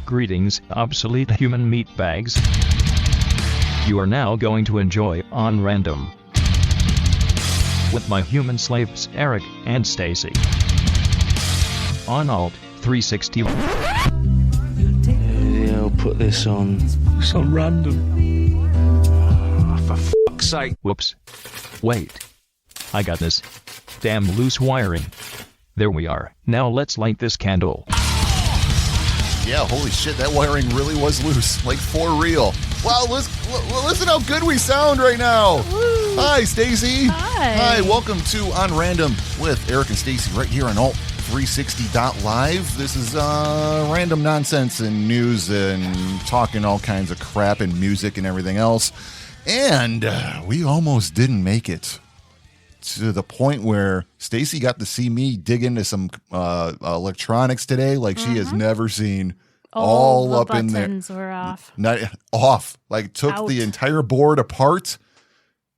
Greetings, obsolete human meatbags. You are now going to enjoy On Random with my human slaves Eric and Stacey. On Alt 360. Yeah, I'll put this on. It's on random. Oh, for fuck's sake. Whoops. Wait. I got this. Damn loose wiring. There we are. Now let's light this candle. Yeah, holy shit, that wiring really was loose. Like, for real. Wow, listen how good we sound right now. Woo. Hi, Stacey. Hi. Hi, welcome to On Random with Eric and Stacey right here on Alt360.live. This is random nonsense and news and talking all kinds of crap and music and everything else. And we almost didn't make it to the point where Stacey got to see me dig into some electronics today like she has never seen. All up in there. Buttons were off. Not off. Like took Out. the entire board apart.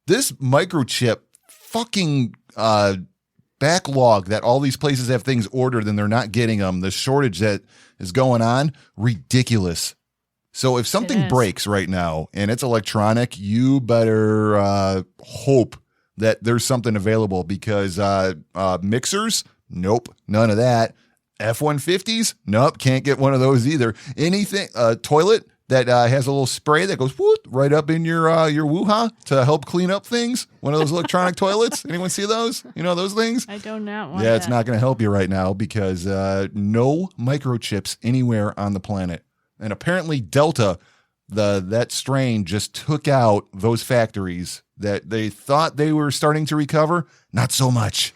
This microchip fucking backlog that all these places have things ordered and they're not getting them. The shortage that is going on, ridiculous. So if something breaks right now and it's electronic, you better hope that there's something available because mixers, nope, none of that. F-150s, nope, can't get one of those either. Anything, toilet that has a little spray that goes whoop, right up in your woo-ha to help clean up things. One of those electronic toilets. Anyone see those? You know those things? I do not want Yeah, it's that. not going to help you right now because no microchips anywhere on the planet. And apparently Delta, that strain just took out those factories that they thought they were starting to recover. Not so much.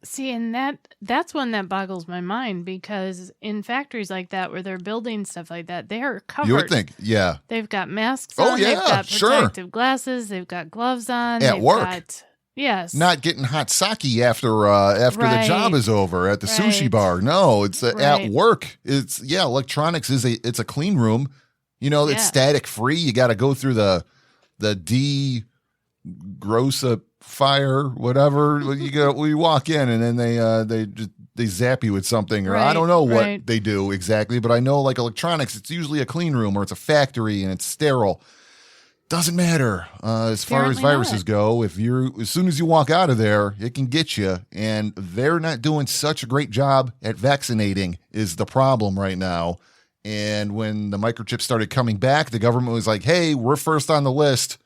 See, and that's one that boggles my mind because in factories like that where they're building stuff like that, they are covered. You would think, yeah. They've got masks Oh, on, yeah, they've got sure. protective glasses, they've got gloves on. At they've work. Got, yes. Not getting hot sake after the Right. job is over at the sushi Right. bar. No, it's at Right. work. It's electronics it's a clean room. You know, it's Yeah. static free. You got to go through the fire, whatever. We walk in and then they zap you with something, or I Right, don't know what right. they do exactly, but I know like electronics, it's usually a clean room or it's a factory and it's sterile. Doesn't matter as far as Apparently viruses not. go. As soon as you walk out of there, it can get you, and they're not doing such a great job at vaccinating is the problem right now. And when the microchips started coming back, the government was like, "Hey, we're first on the list."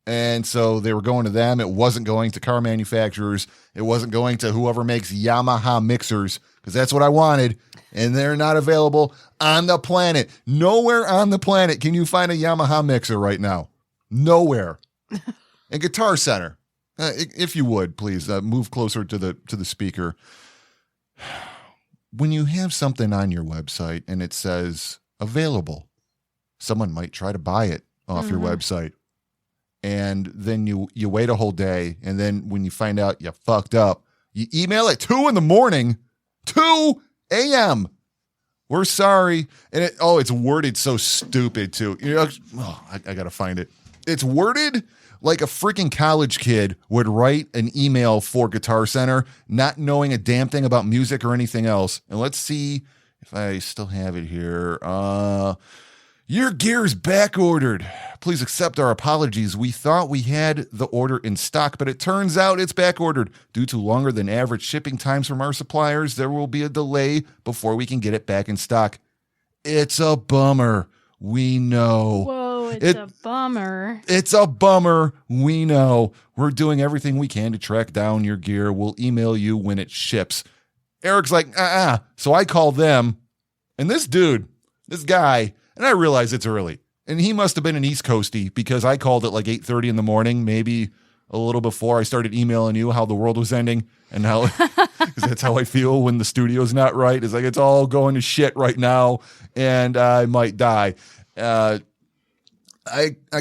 And so they were going to them. It wasn't going to car manufacturers. It wasn't going to whoever makes Yamaha mixers, because that's what I wanted. And they're not available on the planet. Nowhere on the planet can you find a Yamaha mixer right now. Nowhere. And Guitar Center, if you would, please move closer to the speaker. When you have something on your website and it says available, someone might try to buy it off your website. And then you wait a whole day, and then when you find out you fucked up, you email at 2 a.m. 2 a.m. We're sorry. And it's worded so stupid too. You know, I gotta find it. It's worded like a freaking college kid would write an email for Guitar Center, not knowing a damn thing about music or anything else. And let's see if I still have it here. Your gear's back ordered. Please accept our apologies. We thought we had the order in stock, but it turns out it's back ordered. Due to longer than average shipping times from our suppliers, there will be a delay before we can get it back in stock. It's a bummer. We know. Whoa, it's a bummer. It's a bummer. We know. We're doing everything we can to track down your gear. We'll email you when it ships. Eric's like, So I call them, and this guy, and I realize it's early, and he must have been an East Coastie because I called at like 8:30 in the morning, maybe a little before I started emailing you how the world was ending and how, because that's how I feel when the studio's not right. It's like, it's all going to shit right now and I might die. I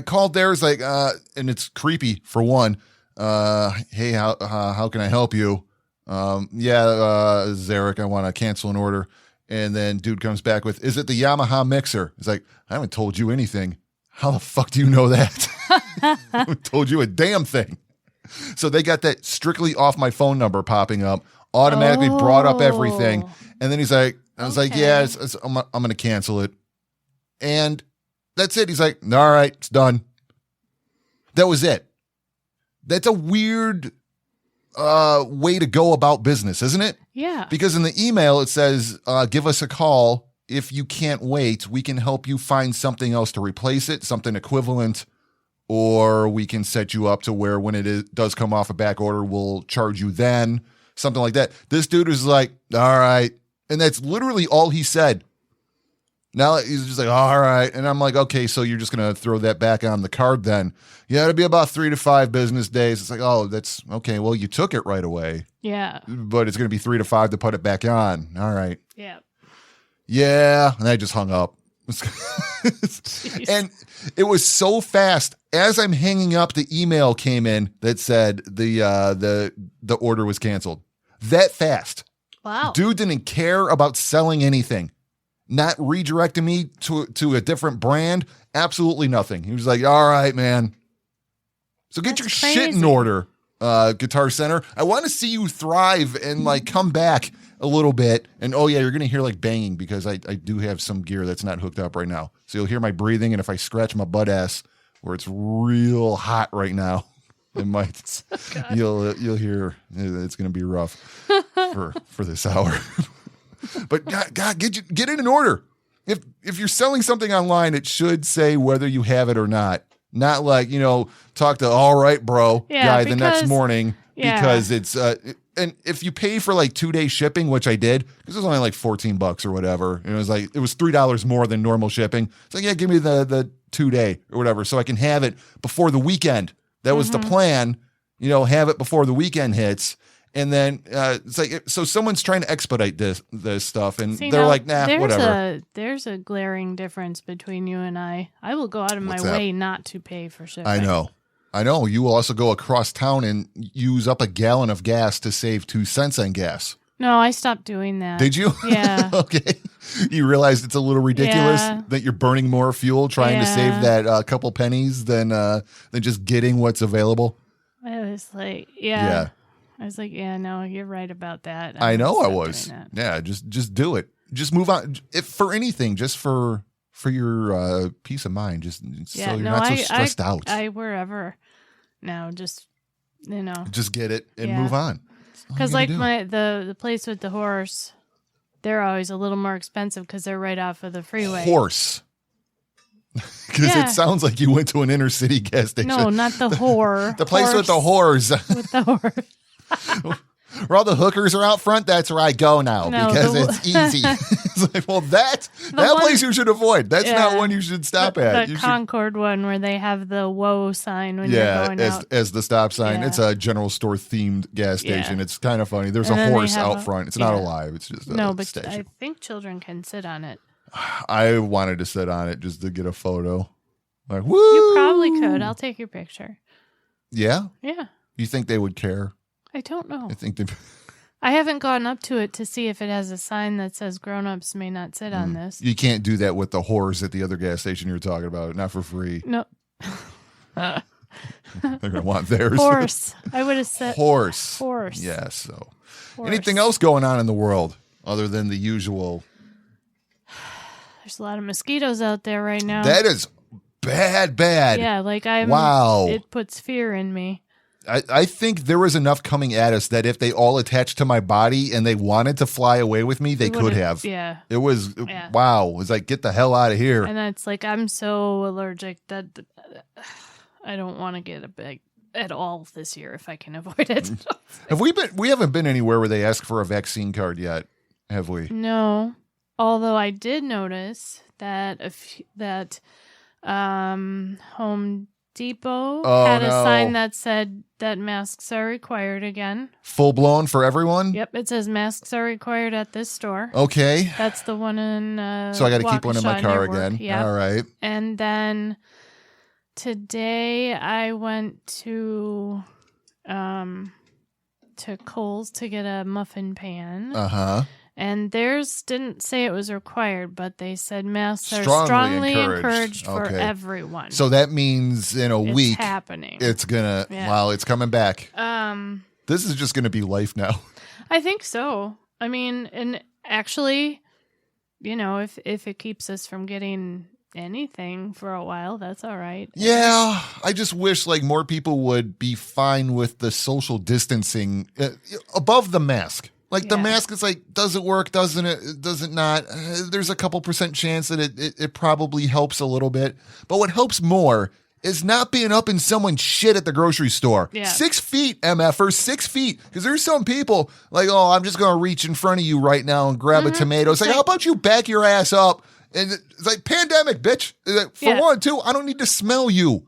called there. It's like, and it's creepy for one. Hey, how can I help you? This is Eric. I want to cancel an order. And then dude comes back with, is it the Yamaha mixer? It's like, I haven't told you anything. How the fuck do you know that? I haven't told you a damn thing. So they got that strictly off my phone number popping up, automatically brought up everything. And then he's like, I was like, yeah, I'm going to cancel it. And that's it. He's like, all right, it's done. That was it. That's a weird way to go about business, isn't it? Yeah. Because in the email, it says, give us a call. If you can't wait, we can help you find something else to replace it, something equivalent, or we can set you up to where when does come off a back order, we'll charge you then, something like that. This dude was like, all right. And that's literally all he said. Now he's just like, all right. And I'm like, okay, so you're just going to throw that back on the card then. Yeah, it'll be about 3 to 5 business days. It's like, oh, that's okay. Well, you took it right away. Yeah. But it's going to be 3 to 5 to put it back on. All right. Yeah. Yeah. And I just hung up. And it was so fast. As I'm hanging up, the email came in that said the order was canceled. That fast. Wow. Dude didn't care about selling anything. Not redirecting me to a different brand. Absolutely nothing. He was like, all right, man. So get your shit in order, Guitar Center. I want to see you thrive and like come back a little bit. And oh yeah, you're going to hear like banging because I do have some gear that's not hooked up right now. So you'll hear my breathing. And if I scratch my butt ass where it's real hot right now, it might, you'll hear it's going to be rough for this hour. But God, get it in order. If you're selling something online, it should say whether you have it or not. Not like, talk to all right, bro, guy the next morning because it's and if you pay for like 2-day shipping, which I did, because it was only like $14 or whatever, and it was $3 more than normal shipping. It's like, yeah, give me the 2-day or whatever, so I can have it before the weekend. That was the plan, have it before the weekend hits. And then it's like, so someone's trying to expedite this stuff, and they're like, nah, whatever. There's a glaring difference between you and I. I will go out of my way not to pay for shipping. I know. You will also go across town and use up a gallon of gas to save 2 cents on gas. No, I stopped doing that. Did you? Yeah. Okay. You realized it's a little ridiculous that you're burning more fuel trying to save that couple pennies than just getting what's available. I was like, yeah. I was like, yeah, no, you're right about that. I know I was. Yeah, just do it. Just move on. If for anything, just for your peace of mind, just so you're not so stressed out. Wherever now, just just get it and move on. Because like the place with the horse, they're always a little more expensive because they're right off of the freeway. Horse. Because it sounds like you went to an inner city gas station. No, not the whore. The place with the whores. With the horse. Where all the hookers are out front, that's where I go now because it's easy. It's like, well, that place you should avoid. That's not one you should stop at. The Concord one where they have the whoa sign when you're going out. As the stop sign. It's a general store themed gas station. It's kind of funny. There's a horse out front. It's not alive. It's just a station. I think children can sit on it. I wanted to sit on it just to get a photo. Like, woo! You probably could. I'll take your picture. Yeah? Yeah. You think they would care? I don't know. I think I haven't gone up to it to see if it has a sign that says grown-ups may not sit on this. You can't do that with the whores at the other gas station you were talking about. Not for free. No. They're going to want theirs. Horse. I would have said horse. Yeah, so. Horse. Anything else going on in the world other than the usual? There's a lot of mosquitoes out there right now. That is bad. Yeah, like it puts fear in me. I think there was enough coming at us that if they all attached to my body and they wanted to fly away with me, they could have. Yeah. It was, wow. It was like, get the hell out of here. And it's like, I'm so allergic that I don't want to get a big at all this year if I can avoid it. We haven't been anywhere where they ask for a vaccine card yet, have we? No. Although I did notice that Home Depot had a sign that said that masks are required again. Full blown for everyone? Yep, it says masks are required at this store. Okay. That's the one in so I got to keep one in my car again. Yep. All right. And then today I went to Kohl's to get a muffin pan. Uh-huh. And theirs didn't say it was required, but they said masks are strongly encouraged for everyone. So that means in a week, happening. It's gonna. Yeah. Wow, it's coming back. This is just gonna be life now. I think so. I mean, and actually, if it keeps us from getting anything for a while. That's all right. Yeah, I just wish like more people would be fine with the social distancing above the mask. Like the mask is like, does it work? Doesn't it? Does it not? There's a couple % chance that it probably helps a little bit. But what helps more is not being up in someone's shit at the grocery store. Yeah. 6 feet, MFers, 6 feet. Because there's some people like, oh, I'm just going to reach in front of you right now and grab a tomato. It's like, how about you back your ass up? And it's like, pandemic, bitch. For one, two, I don't need to smell you.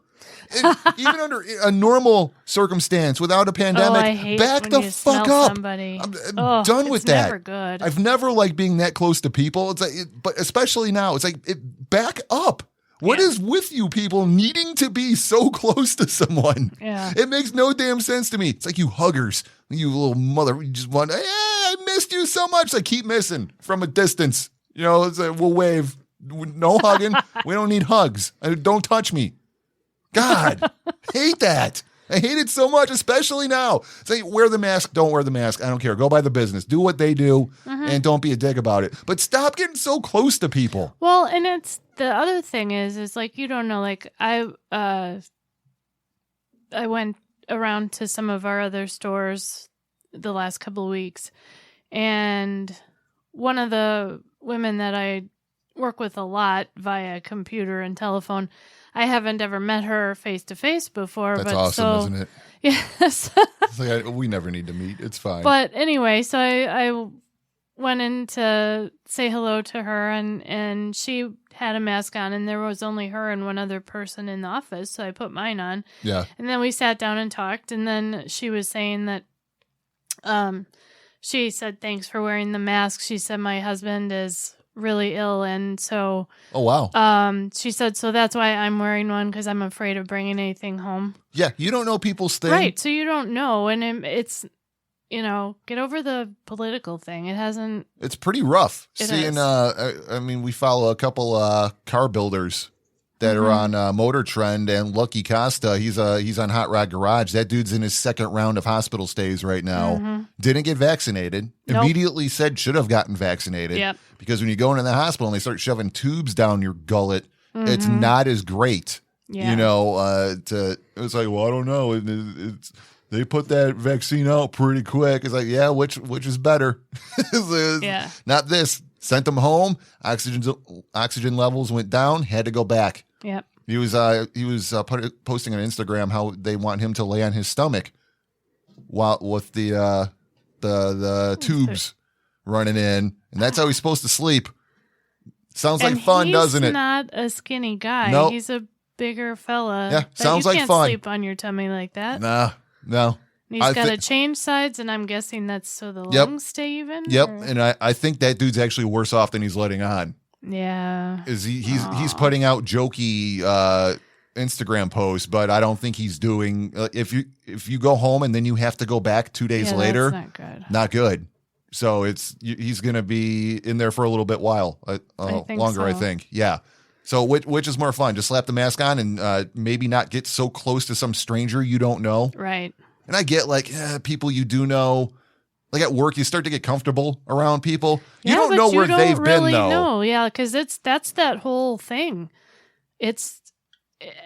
Even under a normal circumstance, without a pandemic, I hate back when the you fuck smell up. somebody. I'm done with that. Never good. I've never liked being that close to people. It's like, but especially now, it's like, back up. What is with you people needing to be so close to someone? Yeah. It makes no damn sense to me. It's like you huggers, you little mother. You just want, hey, I missed you so much. I keep missing from a distance. You know, it's like, we'll wave. No hugging. We don't need hugs. Don't touch me. God, hate that. I hate it so much, especially now. Say, wear the mask, don't wear the mask. I don't care. Go by the business. Do what they do and don't be a dick about it. But stop getting so close to people. Well, and it's the other thing is like, you don't know, like I went around to some of our other stores the last couple of weeks, and one of the women that I work with a lot via computer and telephone, I haven't ever met her face to face before. That's but awesome, isn't it? Yes. It's like, we never need to meet. It's fine. But anyway, so I went in to say hello to her, and she had a mask on, and there was only her and one other person in the office, so I put mine on. Yeah. And then we sat down and talked, and then she was saying that she said, thanks for wearing the mask. She said, my husband is really ill, and so Oh, wow. she said, so that's why I'm wearing one, because I'm afraid of bringing anything home. Yeah, you don't know people's thing. Right, so you don't know, and it's, you know, get over the political thing. It hasn't. It's pretty rough. It Seeing, is. I mean, we follow a couple car builders that are on Motor Trend, and Lucky Costa, he's on Hot Rod Garage. That dude's in his second round of hospital stays right now. Didn't get vaccinated. Nope. Immediately said should have gotten vaccinated. Yep. Because when you go into the hospital and they start shoving tubes down your gullet, it's not as great. Yeah. You know, it's like, well, I don't know. It's they put that vaccine out pretty quick. It's like, yeah, which is better? Yeah. Not this. Sent them home. Oxygen levels went down. Had to go back. Yep. He was posting on Instagram how they want him to lay on his stomach while with the tubes running in, and that's how he's supposed to sleep. Sounds like fun, doesn't it? He's not a skinny guy. Nope. He's a bigger fella. Yeah, But sounds like you can't fun. sleep on your tummy like that. No. He's got to change sides, and I'm guessing that's so the Yep. lungs stay even. Yep, or- and I think that dude's actually worse off than he's letting on. Yeah. Is he's putting out jokey Instagram posts, but I don't think he's doing. If you go home and then you have to go back 2 days Yeah, later, that's not good. not good. So he's going to be in there for a little bit while think longer. I so. think, yeah. So which is more fun? Just slap the mask on and maybe not get so close to some stranger you don't know. Right. And I get like people you do know. Like at work, you start to get comfortable around people. You don't but know where you don't they've really been, though. know. Yeah, because that's that whole thing. It's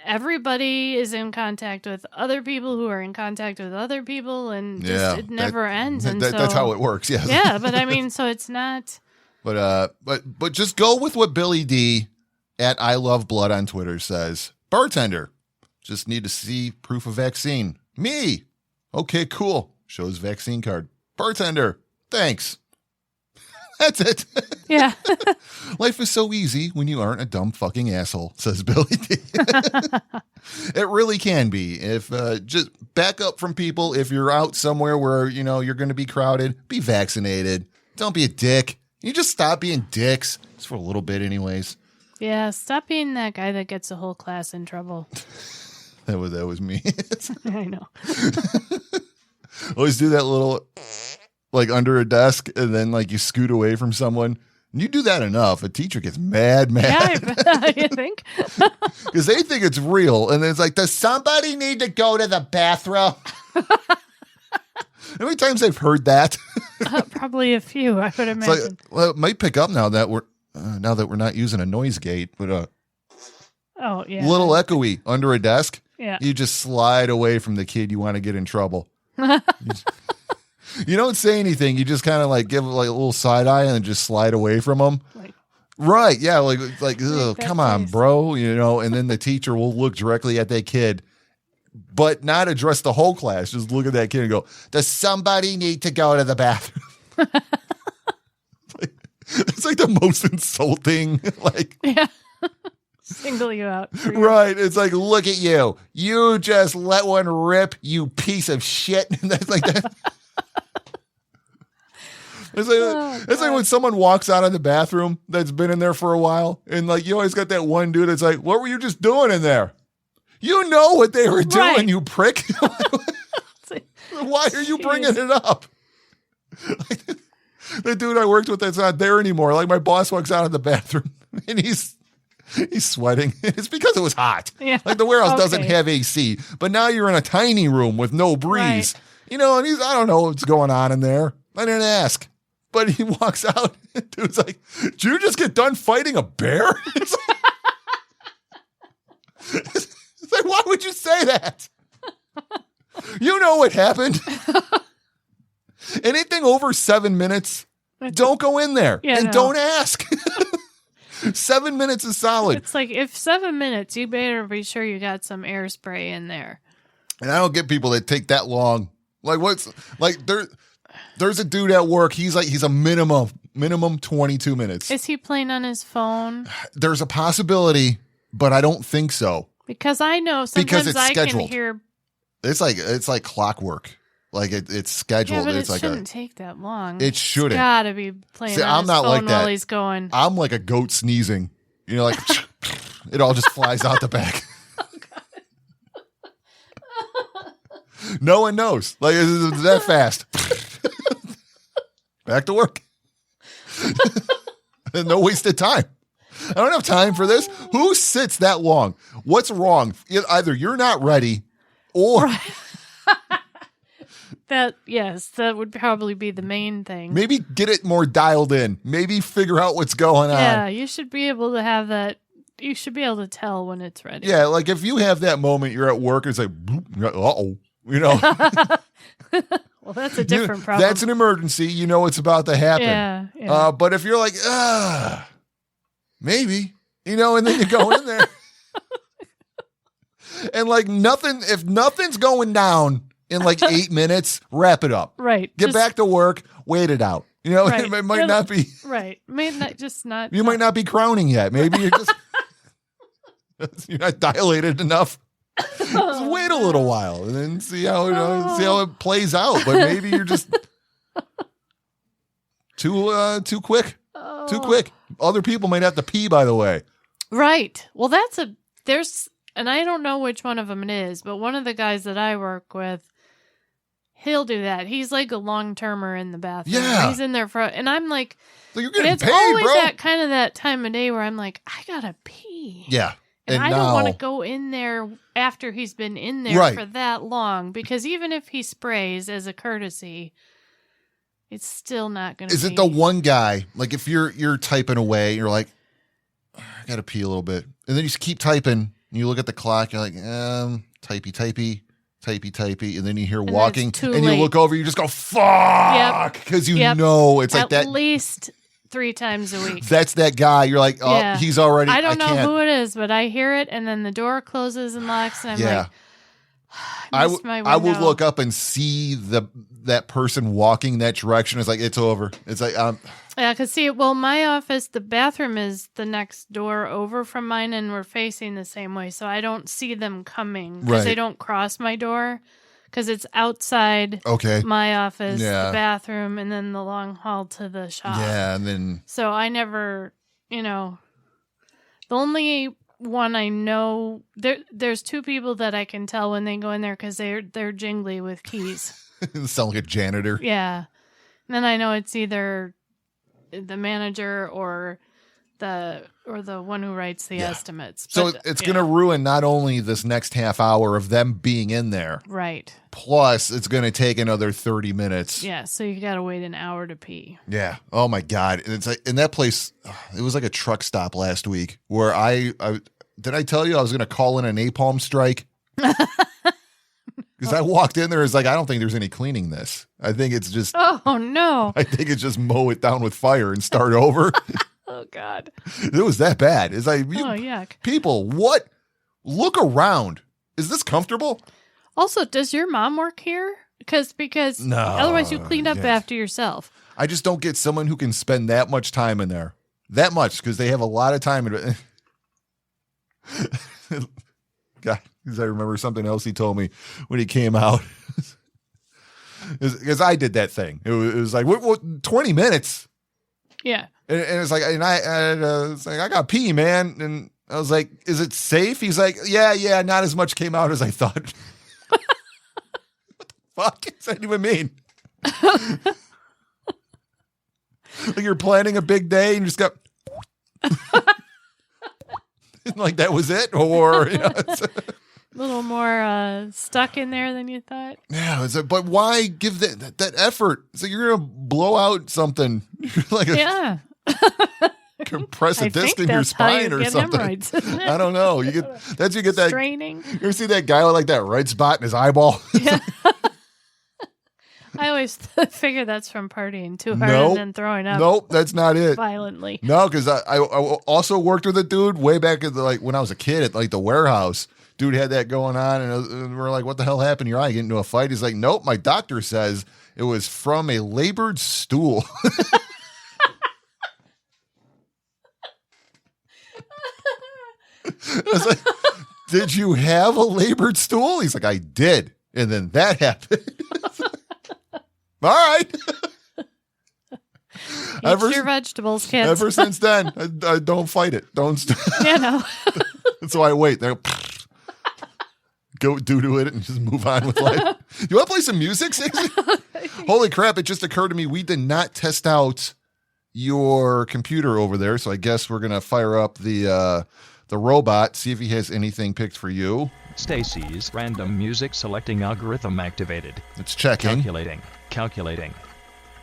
everybody is in contact with other people who are in contact with other people, and just, it never ends. And so, that's how it works. Yes. yeah, but I mean, so it's not. But just go with what Billy D at I Love Blood on Twitter says. Bartender, just need to see proof of vaccine. Me. Okay, cool. Shows vaccine card. Bartender, thanks. That's it. Yeah. Life is so easy when you aren't a dumb fucking asshole, says Billy D. It really can be. If just back up from people. If you're out somewhere where you're going to be crowded, be vaccinated. Don't be a dick. You just stop being dicks. Just for a little bit, anyways. Yeah. Stop being that guy that gets the whole class in trouble. That was me. I know. Always do that little, like under a desk, and then like you scoot away from someone. And you do that enough, a teacher gets mad. Yeah, you think? Because they think it's real. And it's like, does somebody need to go to the bathroom? How many times I've heard that? Probably a few, I would It's imagine. like, well, it might pick up now that we're not using a noise gate, but Oh, yeah. Little echoey under a desk. Yeah. You just slide away from the kid you want to get in trouble. You don't say anything. You just kind of like give like a little side eye and then just slide away from them. Like, Right. Yeah. Like ugh, that come on, face. bro. And then the teacher will look directly at that kid, but not address the whole class. Just look at that kid and go, does somebody need to go to the bathroom? It's like the most insulting, like, yeah. Single you out. for your- right. It's like, look at you. You just let one rip, you piece of shit. And that's like that. It's like when someone walks out of the bathroom that's been in there for a while, and like you always got that one dude that's like, what were you just doing in there? You know what they were doing, Right. you prick. Why are you bringing it up? Like, the dude I worked with that's not there anymore. Like my boss walks out of the bathroom and he's sweating. It's because it was hot. Yeah. Like the warehouse doesn't Okay. have AC, but now you're in a tiny room with no breeze. Right. And I don't know what's going on in there. I didn't ask. But he walks out. Dude's like, did you just get done fighting a bear? It's like, why would you say that? You know what happened. Anything over 7 minutes, don't go in there. Yeah, and no. don't ask. 7 minutes is solid. It's like if 7 minutes, you better be sure you got some air spray in there. And I don't get people that take that long. Like there's a dude at work. He's a minimum 22 minutes. Is he playing on his phone? There's a possibility, but I don't think so. Because I know Because sometimes it's I can scheduled. hear. It's like clockwork. Like it's Yeah, scheduled. but it's it like shouldn't take that long. it shouldn't. Gotta be playing See, on I'm his not phone like while that. he's going. I'm like a goat sneezing. Like it all just flies out the back. No one knows. Like it's that fast. Back to work. No wasted time. I don't have time for this. Who sits that long? What's wrong? Either you're not ready or That would probably be the main thing. maybe get it more dialed in. Maybe figure out what's going on. Yeah, you should be able to have that. You should be able to tell when it's ready. Yeah, like if you have that moment, you're at work, it's like, uh-oh, Well, that's a different problem. That's an emergency. You know it's about to happen. Yeah. But if you're like, maybe, and then you go in there. And like if nothing's going down in like 8 minutes, wrap it up. Right. Get back to work, wait it out. Right. It might not be, Right. May not just not. you might not be crowning yet. Maybe you're just, you're not dilated enough. Just wait a little while and then see how it plays out. But maybe you're just too quick. Oh. Too quick. Other people might have to pee, by the way. Right. Well, and I don't know which one of them it is, but one of the guys that I work with, he'll do that. He's like a long-termer in the bathroom. Yeah. He's in there and I'm like, So you're and getting it's paid, always bro. that time of day where I'm like, I gotta pee. Yeah. And I now, don't want to go in there after he's been in there Right. for that long, because even if he sprays as a courtesy, it's still not going to be. Is it the one guy, like if you're typing away, you're like, I gotta pee a little bit. And then you just keep typing and you look at the clock, you're like, typey. And then you hear then walking it's too and you late. look over, you just go, fuck. Because you know it's like At that. least 3 times a week. That's that guy. You're like, oh, Yeah. he's already. I don't know can't. who it is, but I hear it, and then the door closes and locks, and I'm Yeah. like, I missed my window. I would look up and see that person walking that direction. It's like, it's over. It's like, Yeah, because my office, the bathroom is the next door over from mine, and we're facing the same way, so I don't see them coming because they Right. don't cross my door because it's outside okay. my office, Yeah. the bathroom, and then the long hall to the shop. Yeah. And then, So I never, the only one I know, there's 2 people that I can tell when they go in there because they're jingly with keys. sound like a janitor. Yeah. And then I know it's either the manager or the one who writes the estimates. So But, it's going to ruin not only this next half hour of them being in there, Right. plus it's going to take another 30 minutes. Yeah. So you got to wait an hour to pee. Yeah. Oh my God. And it's like in that place, it was like a truck stop last week where I did I tell you I was going to call in a napalm strike? Because I walked in there, it's like, I don't think there's any cleaning this. I think it's just, Oh no. I think it's just mow it down with fire and start over. Oh God. It was that bad. It's like, Oh yuck. people, what? Look around. Is this comfortable? Also, does your mom work here? Because No, otherwise you cleaned up yes. after yourself. I just don't get someone who can spend that much time in there. That much, because they have a lot of time. God, because I remember something else he told me when he came out. Because I did that thing. It was like, what, 20 minutes? Yeah. And it's like, it's like, I got pee, man. And I was like, is it safe? He's like, yeah, not as much came out as I thought. What the fuck does that even mean? Like you're planning a big day and you just got like that was it, or you know, A little more stuck in there than you thought. yeah. But why give that effort? So you're gonna blow out something. You're like Yeah. compress a I disc think in your that's how spine you or get something. hemorrhoids, isn't it? I don't know. You get that. Straining. You ever see that guy with like that red spot in his eyeball? Yeah. I always figure that's from partying too hard Nope. and then throwing up Nope, that's not it. violently. No, because I also worked with a dude way back at like when I was a kid at like the warehouse. Dude had that going on, and we're like, "What the hell happened to your eye? Get into a fight?" He's like, "Nope, my doctor says it was from a labored stool." I was like, "Did you have a labored stool?" He's like, "I did," and then that happened. All right. Eat your vegetables, kids. Ever since then, I don't fight it. Don't. Yeah, no. So I wait. They go do it and just move on with life. You want to play some music, Stacey? Holy crap! It just occurred to me we did not test out your computer over there, so I guess we're gonna fire up the robot, see if he has anything picked for you. Stacey's random music selecting algorithm activated. It's checking. Calculating.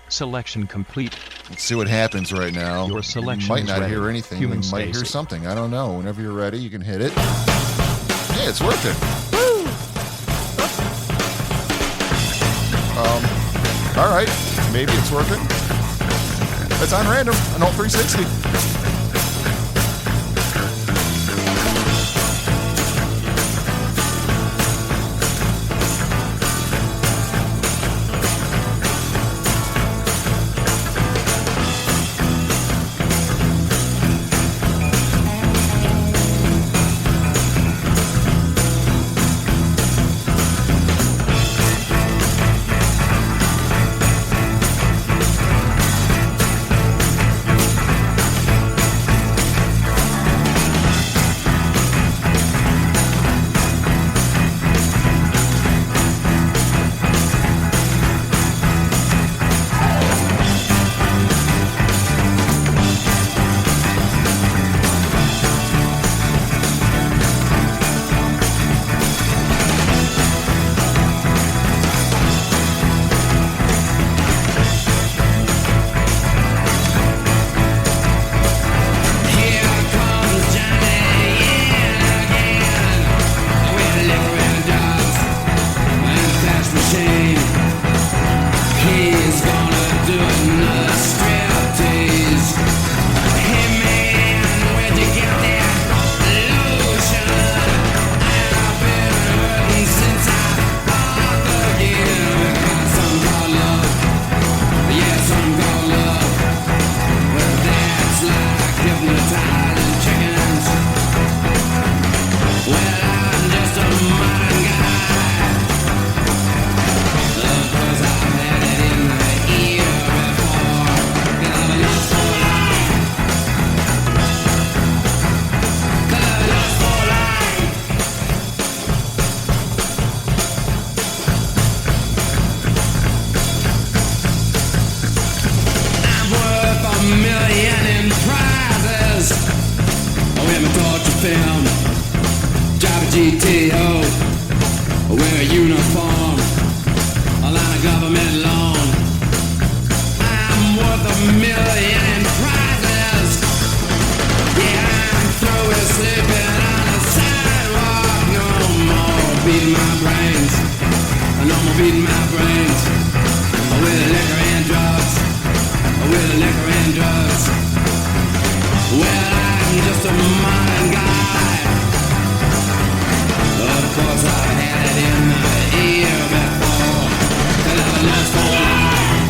Selection complete. Let's see what happens right now. Your selection might is not ready. hear anything. Human We might hear Stacey. something. I don't know. Whenever you're ready, you can hit it. Yeah, it's working. All right. Maybe it's working. It's on random on all 360. film, drive a GTO, wear a uniform, a line of government loan. I'm worth $1 million in prizes. Yeah, I'm through with sleeping on beating my brains. No more beating my brains. With liquor and drugs. With liquor and drugs. Well, I'm just a modern guy. Of course I had it in the ear before. Could have lost for life.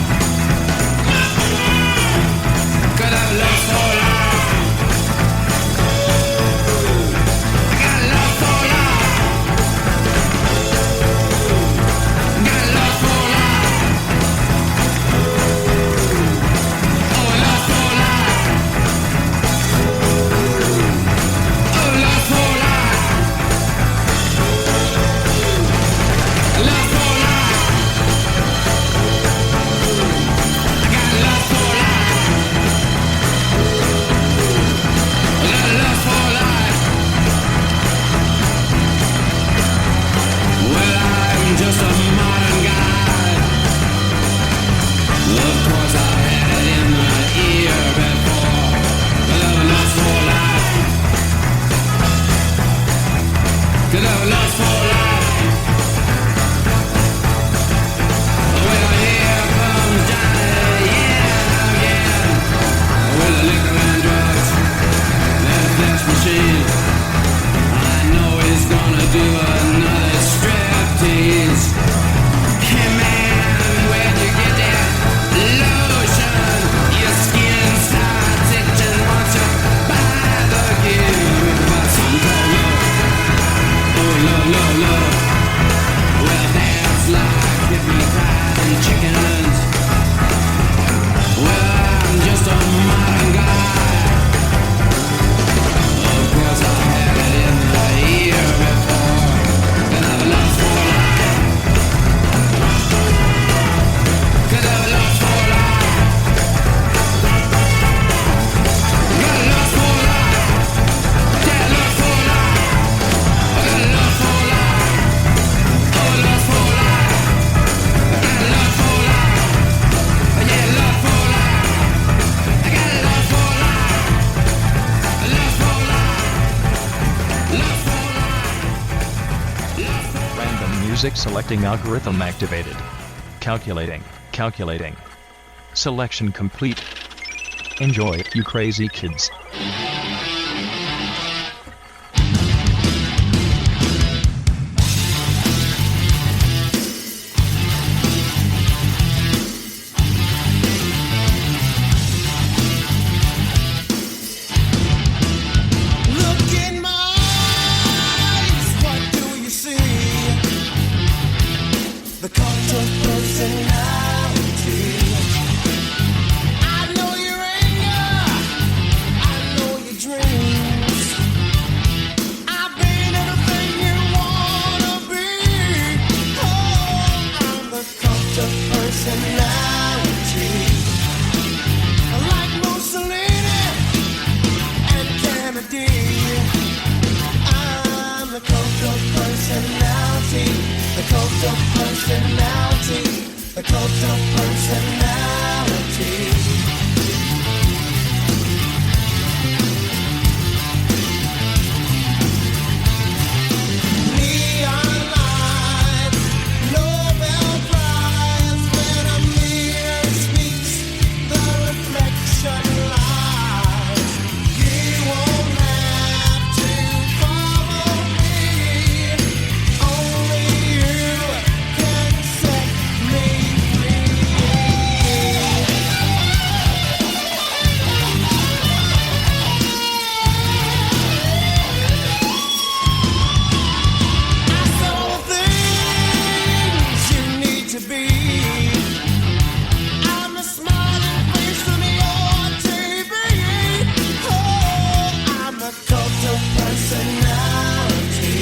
Could have lost for life. I got lost for life. Got lost for life. Oh, lost for life. Oh, lost for life. Lost for life. I got lost for life. I got lost for life. Well, I'm just a modern guy. Of course I had it in my ear before. But I'm lost for life. Cause I'm lost for life. Well, here comes Johnny, yeah, again. With the liquor and drugs, that flesh machine. I know he's gonna do another striptease. Hey man, where'd you get that lotion? Your skin starts itching once you buy the gear. But some call love, oh love, love, love. Well, that's like hypnotizing chickens. Well, I'm just a modern guy. Of course I had it in the ear before. And I've lost for life. Cause I've lost for life. Got lost for life. Yeah, lost for life. I got lost for life. Oh, lost for life. I got lost for life. Yeah, lost for life. I got lost for life. Lost for life. Lost for life. Lost for life. Random music selecting algorithm activated. Calculating. Calculating. Selection complete. Enjoy, you crazy kids. Look in my eyes, what do you see? The cult of personality. I know your anger, I know your dreams. I've been everything you wanna be. Oh, I'm the cult of personality. Like Mussolini and Kennedy. I'm the cult of personality. The cult of personality. The cult of personality. Neon lights, Nobel Prize. When a mirror speaks, the reflection lies. You won't have to follow me. Only you can set me free. I saw things you need to be. I'm the smiling face on your TV. Oh, I'm the cult of personality.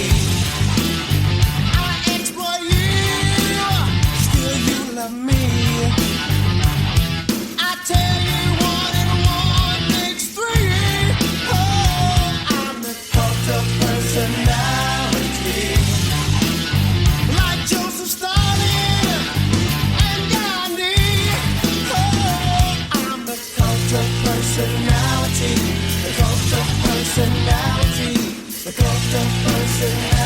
I exploit you, still you love me. I tell you 1 and 1 makes 3. Oh, I'm the cult of personality. Like Joseph Stalin and Gandhi. Oh, I'm the cult of personality. The cult of personality. The cult of personality.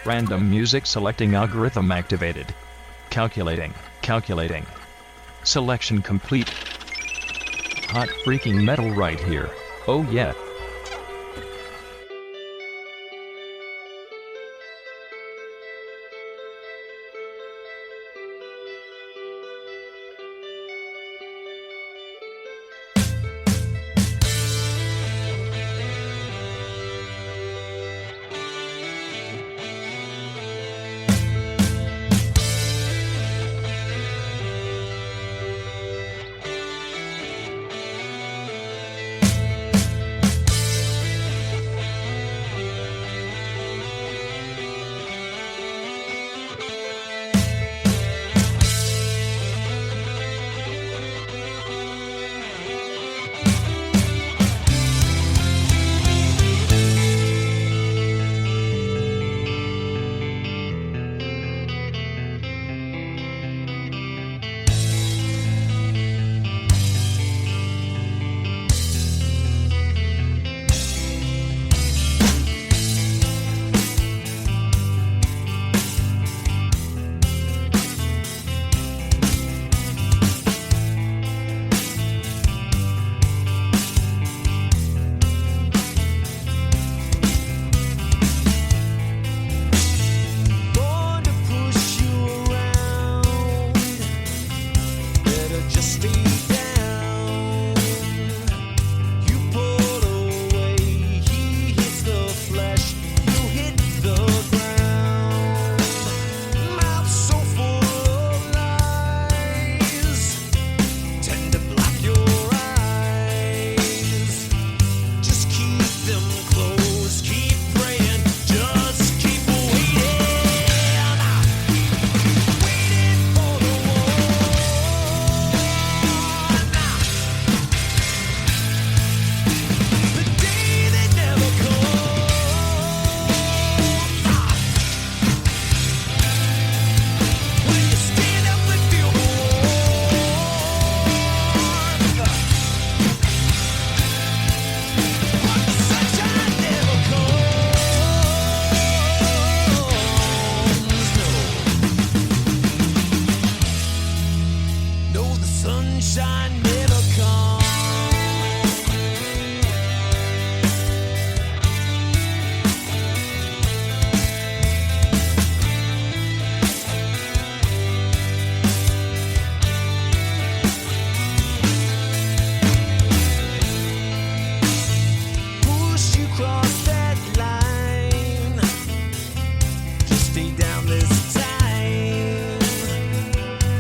Random music selecting algorithm activated. Calculating. Selection complete. Hot freaking metal right here. Oh yeah.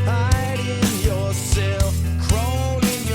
Hiding yourself, crawling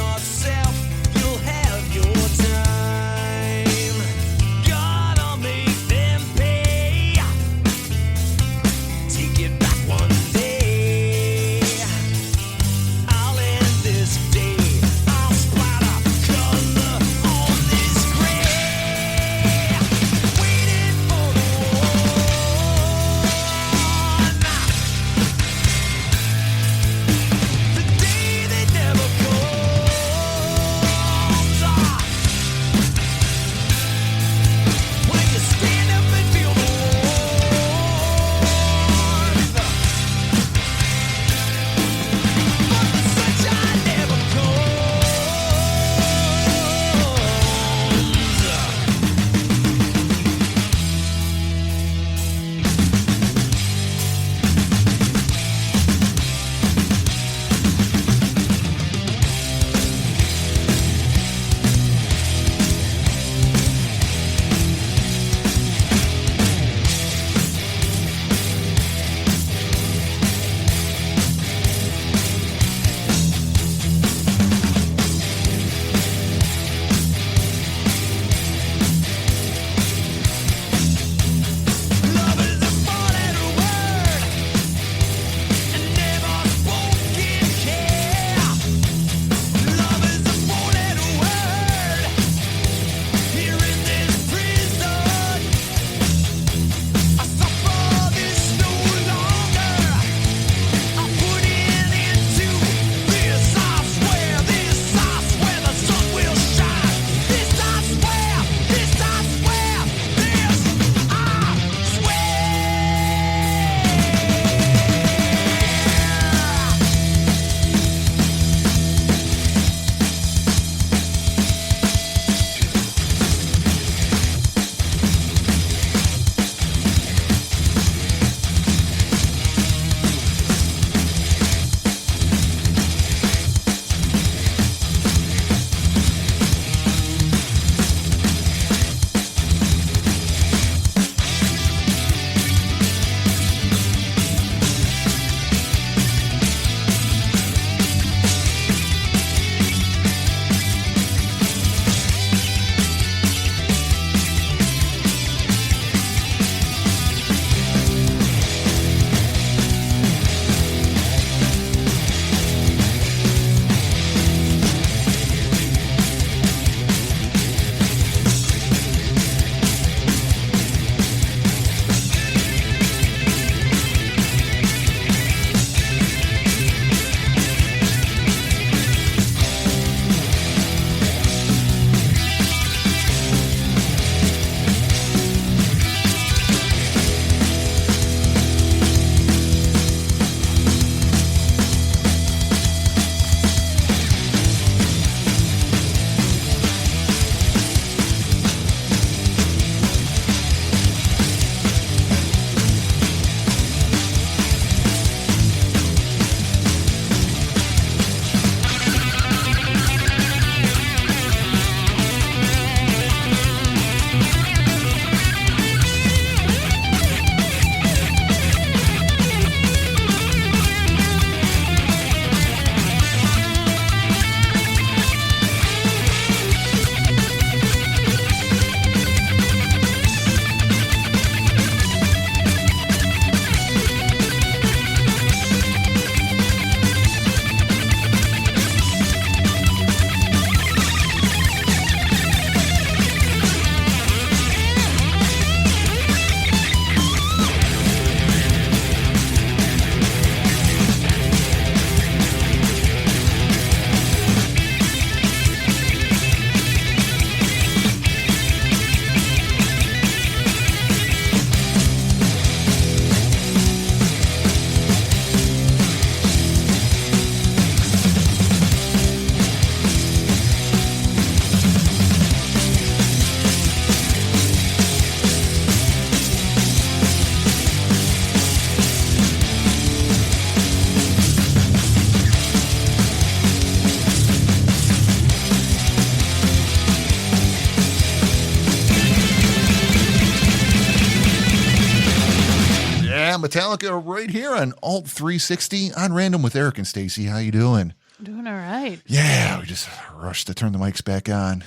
Metallica right here on Alt 360 on Random with Eric and Stacey. How you doing? Doing all right. Yeah, we just rushed to turn the mics back on.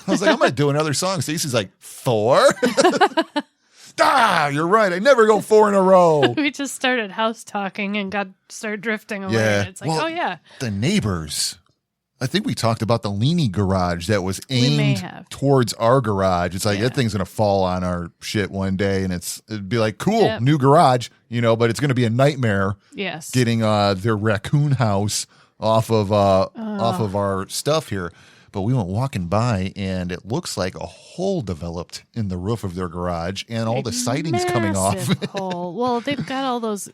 I was like, I'm going to do another song. Stacey's like, 4? You're right. I never go 4 in a row. We just started house talking and started drifting away. Yeah. It's like, Well, oh yeah. The neighbors. I think we talked about the Leany garage that was We may aimed have. towards our garage. It's like Yeah. that thing's going to fall on our shit one day, and it'd be like, cool, Yep. new garage, but it's going to be a nightmare Yes. getting their raccoon house off of our stuff here. But we went walking by, and it looks like a hole developed in the roof of their garage, and all the siding's coming off. Massive hole. Well, they've got all those.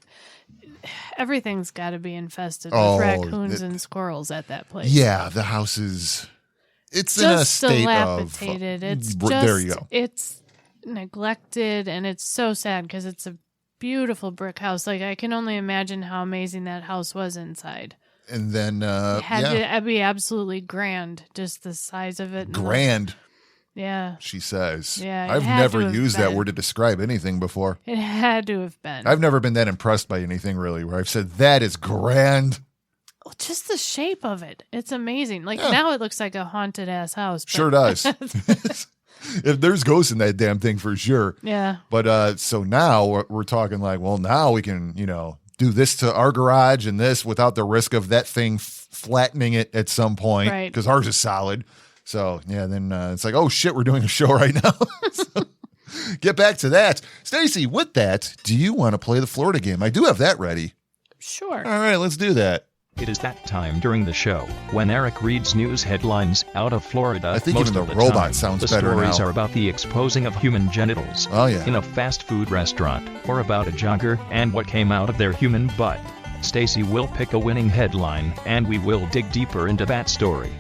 Everything's got to be infested Oh, with raccoons and squirrels at that place. Yeah, the house it's in a Just state dilapidated. It's just, there you go. It's neglected, and it's so sad because it's a beautiful brick house. Like, I can only imagine how amazing that house was inside. And then It had to be absolutely grand, just the size of it. and grand. Yeah, She says. Yeah, it I've had never to have used that been. word to describe anything before. it had to have been. I've never been that impressed by anything really where I've said that is grand. Well, just the shape of it. It's amazing. Like, Yeah. now it looks like a haunted ass house. but- Sure does. If there's ghosts in that damn thing for sure. Yeah. But so now we're talking like, well, now we can, do this to our garage and this without the risk of that thing flattening it at some point Right. because ours is solid. So yeah, then it's like, oh shit, we're doing a show right now. So, get back to that. Stacey, with that, do you want to play the Florida game? I do have that ready. Sure. All right, let's do that. It is that time during the show when Eric reads news headlines out of Florida. I think Most even of the the robot time, sounds the better stories now. are about the exposing of human genitals Oh yeah. in a fast food restaurant, or about a jogger and what came out of their human butt. Stacey will pick a winning headline, and we will dig deeper into that story.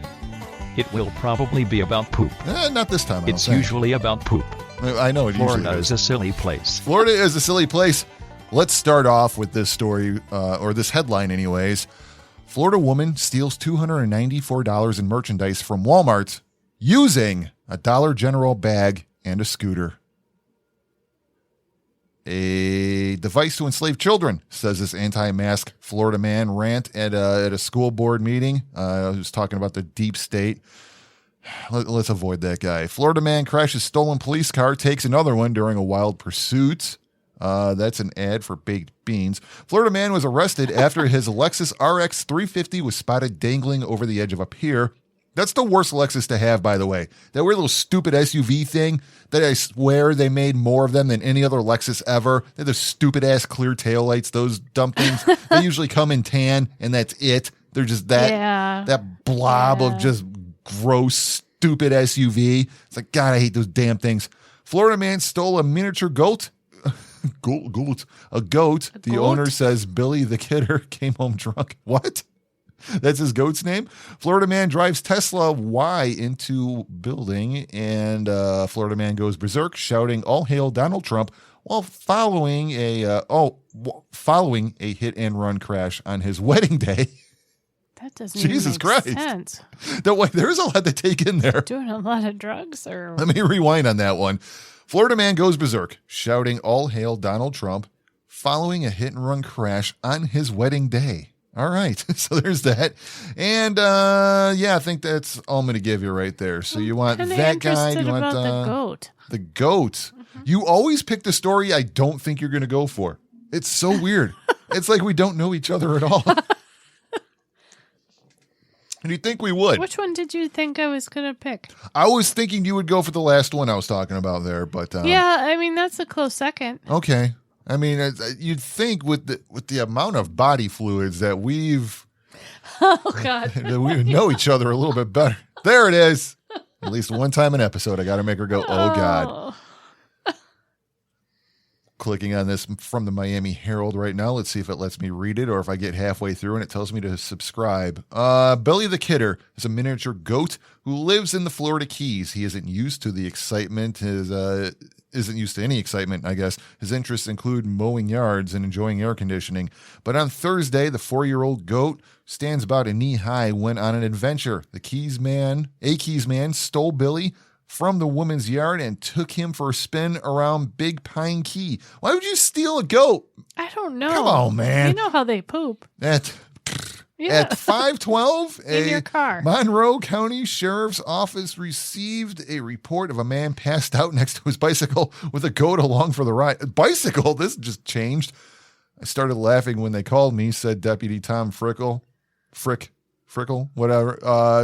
It will probably be about poop. Not this time. I It's don't think. usually about poop. I know it Florida usually is a silly place. Florida is a silly place. Let's start off with this story, or this headline, anyways. Florida woman steals $294 in merchandise from Walmart using a Dollar General bag and a scooter. A device to enslave children, says this anti-mask Florida man rant at a school board meeting. I was talking about the deep state. Let's avoid that guy. Florida man crashes stolen police car, takes another one during a wild pursuit. That's an ad for baked beans. Florida man was arrested after his Lexus RX 350 was spotted dangling over the edge of a pier. That's the worst Lexus to have, by the way. That weird little stupid SUV thing that I swear they made more of them than any other Lexus ever. They're the stupid ass clear taillights, those dumb things. They usually come in tan, and that's it. They're just that blob of just gross, stupid SUV. It's like, God, I hate those damn things. Florida man stole a miniature goat. A goat. The goat? owner says Billy the Kidder came home drunk. What? That's his goat's name. Florida man drives Tesla Y into building, and Florida man goes berserk, shouting "All hail Donald Trump!" while following a hit and run crash on his wedding day. That doesn't Jesus even Christ. make sense. There's a lot to take in there. Doing a lot of drugs, or Let me rewind on that one. Florida man goes berserk, shouting "All hail Donald Trump!" following a hit and run crash on his wedding day. All right, so there's that. And I think that's all I'm going to give you right there. So you want kinda that guy? interested You want about the goat. The goat. You always pick the story I don't think you're going to go for. It's so weird. It's like we don't know each other at all. And you'd think we would. Which one did you think I was gonna pick? I was thinking you would go for the last one I was talking about there, but Yeah, I mean that's a close second. okay. I mean, you'd think with the amount of body fluids that we've Oh God. that we would know each other a little bit better. There it is. At least one time an episode, I got to make her go, "Oh God." Oh. Clicking on this from the Miami Herald right now. Let's see if it lets me read it or if I get halfway through and it tells me to subscribe. Billy the Kidder is a miniature goat who lives in the Florida Keys. He isn't used to the excitement. Isn't used to any excitement, I guess. His interests include mowing yards and enjoying air conditioning. But on Thursday, the 4-year-old goat stands about a knee high went on an adventure. A Keys man stole Billy, from the woman's yard and took him for a spin around Big Pine Key. Why would you steal a goat? I don't know. Come on, man. You know how they poop. At Yeah. 5:12, In your car. Monroe County Sheriff's Office received a report of a man passed out next to his bicycle with a goat along for the ride. Bicycle? This just changed. I started laughing when they called me, said Deputy Tom Frickle, whatever,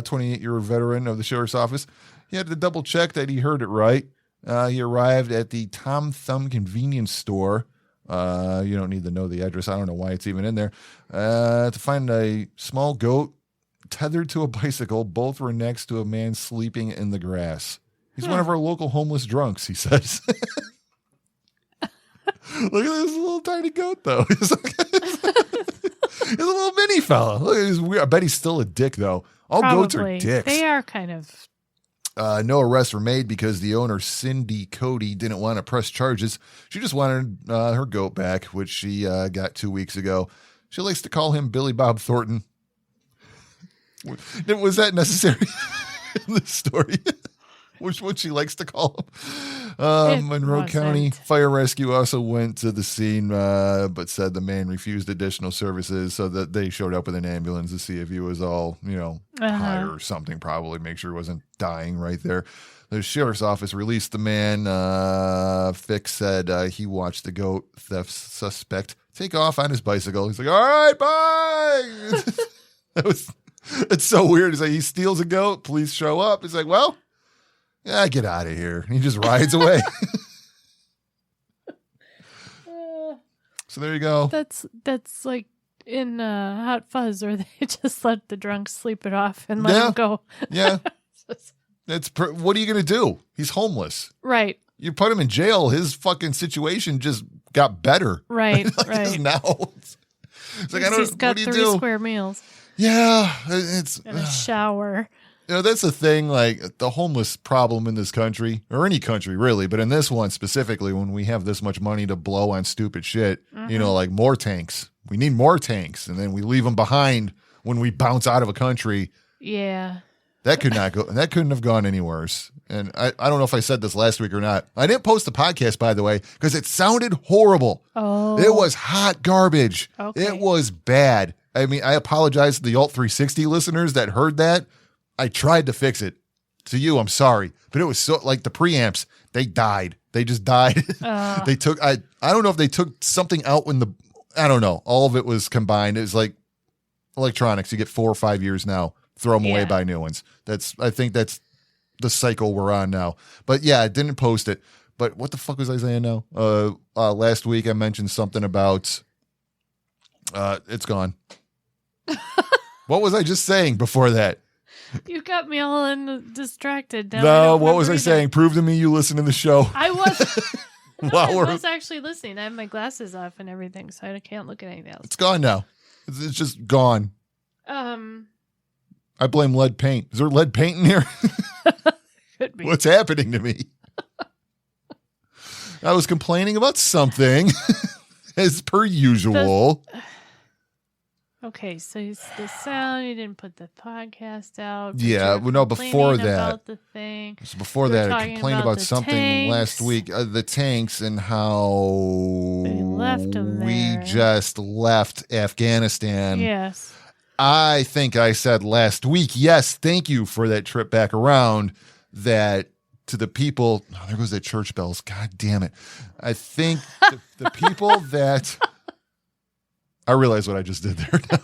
28-year veteran of the Sheriff's Office. He had to double check that he heard it right. He arrived at the Tom Thumb convenience store. You don't need to know the address. I don't know why it's even in there. To find a small goat tethered to a bicycle. Both were next to a man sleeping in the grass. He's one of our local homeless drunks, he says. Look at this little tiny goat, though. He's a little mini fella. Look at his weird. I bet he's still a dick, though. All goats are Probably. dicks. They are kind of. No arrests were made because the owner, Cindy Cody, didn't want to press charges. She just wanted her goat back, which she got 2 weeks ago. She likes to call him Billy Bob Thornton. Was that necessary in this story? Which what she likes to call him. Monroe wasn't. County Fire Rescue also went to the scene, but said the man refused additional services, so that they showed up with an ambulance to see if he was all, high or something, probably make sure he wasn't dying right there. The sheriff's office released the man. Fick said he watched the goat theft suspect take off on his bicycle. He's like, all right, bye. It's so weird. He's like, he steals a goat. Police show up. He's like, well, yeah, get out of here. He just rides away. So there you go. That's like in Hot Fuzz, where they just let the drunks sleep it off and let him go. Yeah. What are you going to do? He's homeless. Right. You put him in jail, his fucking situation just got better. Right. Like, right. Now. It's like, I don't He's got what do you 3 do? square meals Yeah. It's and a shower. that's the thing, like the homeless problem in this country, or any country really, but in this one specifically, when we have this much money to blow on stupid shit, like more tanks. We need more tanks, and then we leave them behind when we bounce out of a country. Yeah. That could not go. That couldn't have gone any worse. And I don't know if I said this last week or not. I didn't post the podcast, by the way, because it sounded horrible. Oh. It was hot garbage. Okay. It was bad. I mean, I apologize to the Alt 360 listeners that heard that. I tried to fix it. To you, I'm sorry, but it was so like the preamps. They died. They just died. They took. I don't know if they took something out when I don't know. All of it was combined. It was like electronics. You get 4 or 5 years now. Throw them away, buy new ones. I think that's the cycle we're on now. But yeah, I didn't post it. But what the fuck was I saying now? Last week I mentioned something about it's gone. What was I just saying before that? You got me all distracted. Now I No, don't what was remember I either. saying? Prove to me you listen to the show. I was. No, While I we're- was actually listening. I have my glasses off and everything, so I can't look at anything else. It's gone now. It's just gone. I blame lead paint. Is there lead paint in here? Could be. What's happening to me? I was complaining about something, as per usual. Okay, so it's the sound. You didn't put the podcast out. but Yeah, you're well, no, before complaining that. about the thing. So before We were that, I talking complained about about the something tanks. last week. The tanks and how They left 'em we there. just left Afghanistan. Yes. I think I said last week, yes, thank you for that trip back around, that to the people, oh, there goes that church bells. God damn it. I think the people that, I realize what I just did there now.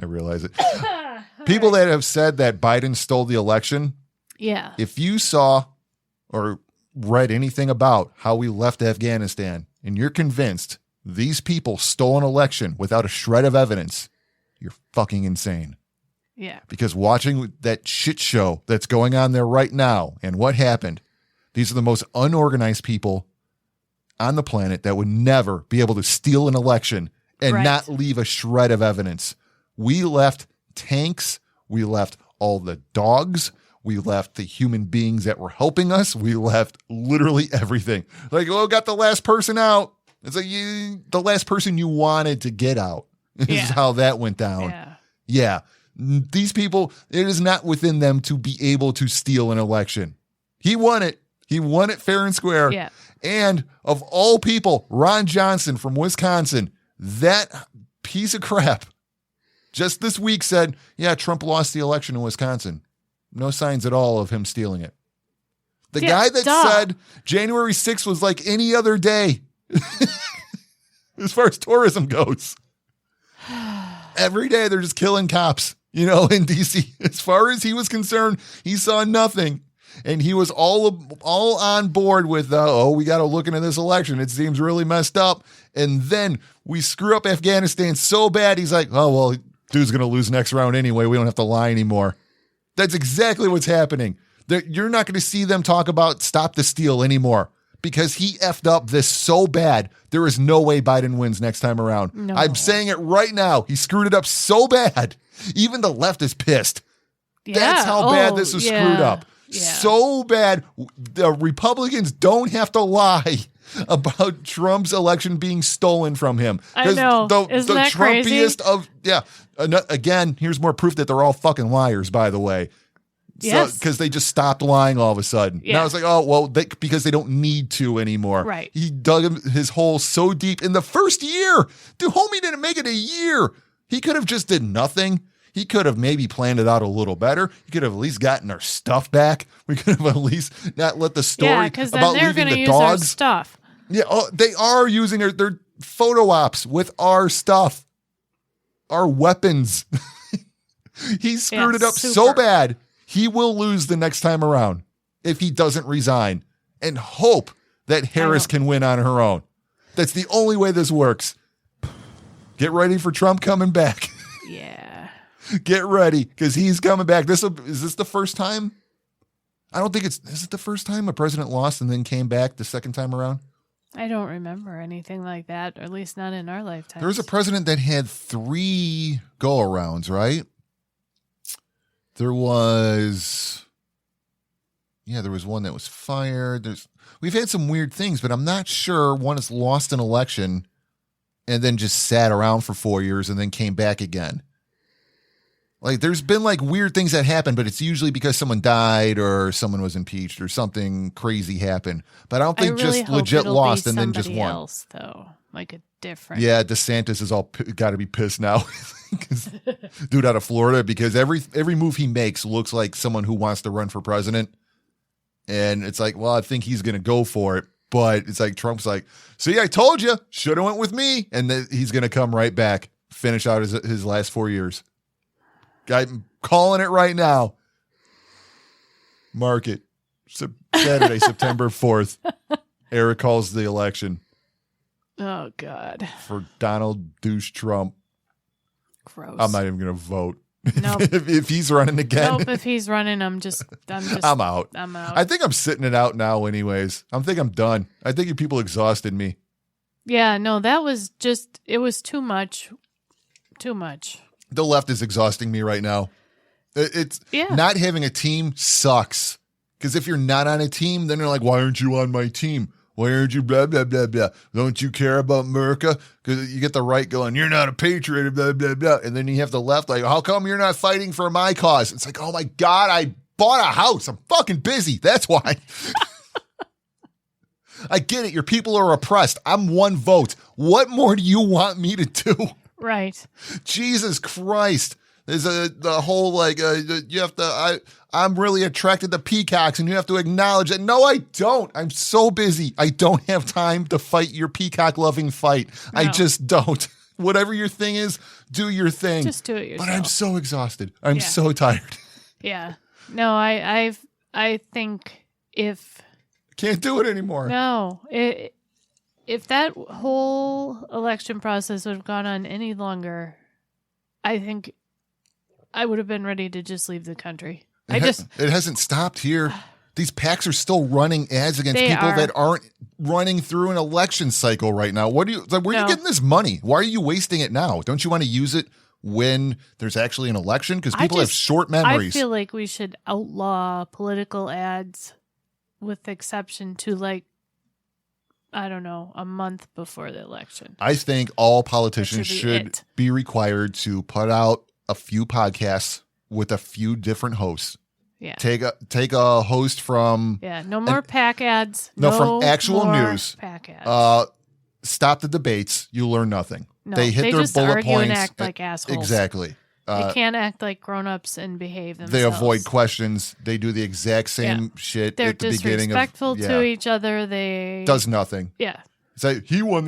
I realize it. People that have said that Biden stole the election, Yeah. if you saw or read anything about how we left Afghanistan and you're convinced these people stole an election without a shred of evidence, you're fucking insane. Yeah. Because watching that shit show that's going on there right now and what happened, these are the most unorganized people on the planet that would never be able to steal an election and Right. not leave a shred of evidence. We left tanks. We left all the dogs. We left the human beings that were helping us. We left literally everything. Like, oh, got the last person out. It's like the last person you wanted to get out. This is Yeah. how that went down. Yeah. Yeah. These people, it is not within them to be able to steal an election. He won it. He won it fair and square. Yeah. And of all people, Ron Johnson from Wisconsin, that piece of crap, just this week said, yeah, Trump lost the election in Wisconsin. No signs at all of him stealing it. The guy that said January 6th was like any other day as far as tourism goes. Every day they're just killing cops, in DC. As far as he was concerned, he saw nothing. And he was all on board with, we got to look into this election. It seems really messed up. And then we screw up Afghanistan so bad, he's like, oh, well, dude's going to lose next round anyway. We don't have to lie anymore. That's exactly what's happening. You're not going to see them talk about stop the steal anymore because he effed up this so bad. There is no way Biden wins next time around. No. I'm saying it right now. He screwed it up so bad. Even the left is pissed. Yeah. That's how bad this was screwed up. Yeah. So bad. The Republicans don't have to lie about Trump's election being stolen from him. I know. Isn't that Trumpiest crazy? of, yeah. Again, here's more proof that they're all fucking liars, by the way. Yes. Because they just stopped lying all of a sudden. Yeah. Now it's like, oh, well, because they don't need to anymore. Right. He dug his hole so deep in the first year. The homie didn't make it a year. He could have just did nothing. He could have maybe planned it out a little better. He could have at least gotten our stuff back. We could have at least not let the story because then about they're leaving going to the use our dogs. stuff. Yeah, they are using their photo ops with our stuff, our weapons. He screwed it up so bad. He will lose the next time around if he doesn't resign and hope that Harris can win on her own. That's the only way this works. Get ready for Trump coming back. Yeah. Get ready because he's coming back. Is this the first time? I don't think is it the first time a president lost and then came back the second time around? I don't remember anything like that, or at least not in our lifetime. There was a president that had 3 go-arounds, right? There was one that was fired. We've had some weird things, but I'm not sure one has lost an election and then just sat around for 4 years and then came back again. Like there's been like weird things that happen, but it's usually because someone died or someone was impeached or something crazy happened. But I don't think really just hope legit it'll lost be and then just somebody won. else, though, like a different. Yeah, DeSantis is all got to be pissed now, dude out of Florida, because every move he makes looks like someone who wants to run for president, and it's like, well, I think he's gonna go for it, but it's like Trump's like, see, I told you, should have went with me, and then he's gonna come right back, finish out his last 4 years. I'm calling it right now. Mark it. Saturday, September 4th. Eric calls the election. Oh, God. For Donald Douche Trump. Gross. I'm not even going to vote. Nope. if he's running again. Nope, if he's running, I'm out. I'm out. I think I'm sitting it out now anyways. I think I'm done. I think you people exhausted me. Yeah, no, that was it was too much. Too much. The left is exhausting me right now. It's not having a team sucks. Because if you're not on a team, then they're like, why aren't you on my team? Why aren't you blah, blah, blah, blah? Don't you care about America? Because you get the right going, you're not a patriot, blah, blah, blah. And then you have the left like, how come you're not fighting for my cause? It's like, oh my God, I bought a house. I'm fucking busy. That's why. I get it. Your people are oppressed. I'm one vote. What more do you want me to do? Right. Jesus Christ. There's the whole like you have to I'm really attracted to peacocks and you have to acknowledge that. No, I don't. I'm so busy. I don't have time to fight your peacock loving fight. No. I just don't. Whatever your thing is, do your thing. Just do it yourself. But I'm so exhausted. I'm so tired. Yeah. No, I think if can't do it anymore. No. If that whole election process would have gone on any longer, I think I would have been ready to just leave the country. It hasn't stopped here. These PACs are still running ads against people that aren't running through an election cycle right now. Where are you getting this money? Why are you wasting it now? Don't you want to use it when there's actually an election? Because people have short memories. I feel like we should outlaw political ads with exception to like, I don't know, a month before the election. I think all politicians should be required to put out a few podcasts with a few different hosts. Yeah. Take a host from No more pack ads. No, from actual more news. Pack ads. Stop the debates. You learn nothing. No, they hit their just bullet argue points and act like assholes. Exactly. They can't act like grown-ups and behave themselves. They avoid questions. They do the exact same shit They're at the beginning of. disrespectful to each other. They does nothing. Yeah. It's like he won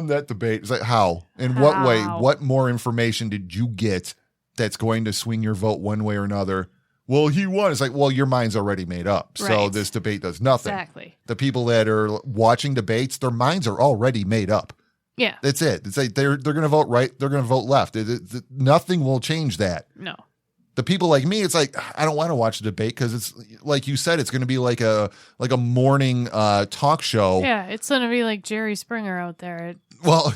that debate. It's like how? In what way? What more information did you get that's going to swing your vote one way or another? Well, he won. It's like, well, your mind's already made up. So Right. this debate does nothing. Exactly. The people that are watching debates, their minds are already made up. Yeah. That's it. It's like they're going to vote right. They're going to vote left. Nothing will change that. No. The people like me, it's like, I don't want to watch the debate because it's like you said, it's going to be like a morning talk show. Yeah, it's gonna be like Jerry Springer out there. Well,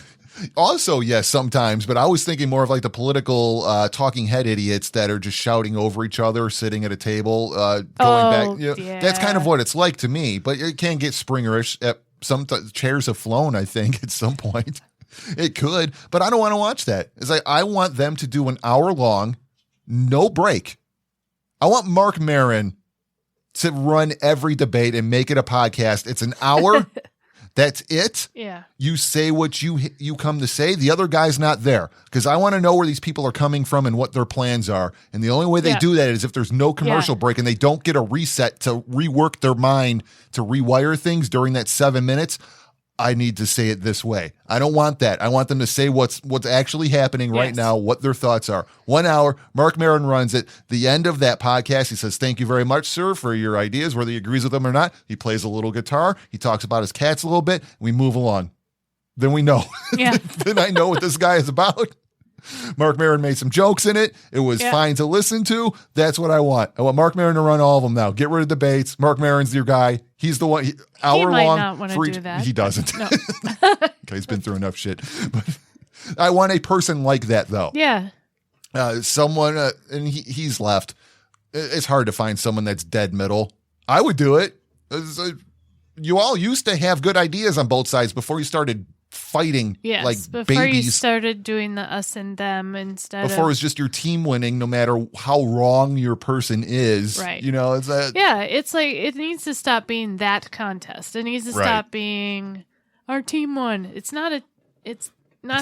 also, yes, sometimes, but I was thinking more of like the political talking head idiots that are just shouting over each other, sitting at a table, going back. You know, yeah. That's kind of what it's like to me, but it can get Springerish. Some chairs have flown, I think, at some point. It could, but I don't want to watch that. It's like, I want them to do an hour long, no break. I want Mark Maron to run every debate and make it a podcast. It's an hour. That's it. Yeah. You say what you come to say. The other guy's not there because I want to know where these people are coming from and what their plans are. And the only way they do that is if there's no commercial break and they don't get a reset to rework their mind to rewire things during that 7 minutes. I need to say it this way. I don't want that. I want them to say what's actually happening right now, what their thoughts are. 1 hour, Mark Maron runs it. The end of that podcast, he says, "Thank you very much, sir, for your ideas," whether he agrees with them or not. He plays a little guitar. He talks about his cats a little bit. We move along. Then we know. Yeah. Then I know what this guy is about. Mark Maron made some jokes in it. It was fine to listen to. That's what I want. I want Mark Maron to run all of them now. Get rid of debates. Mark Maron's your guy. He's the one. Hour might long. not want to do that. He doesn't. No. Okay, he's been through enough shit. But I want a person like that, though. Yeah. Someone, and he's left. It's hard to find someone that's dead middle. I would do it. You all used to have good ideas on both sides before you started fighting like before you babies. started doing the us and them instead Before it of was just your team winning, no matter how wrong your person is. Right. You know, it's that. Yeah, it's like it needs to stop being that contest. It needs to stop being our team won. It's not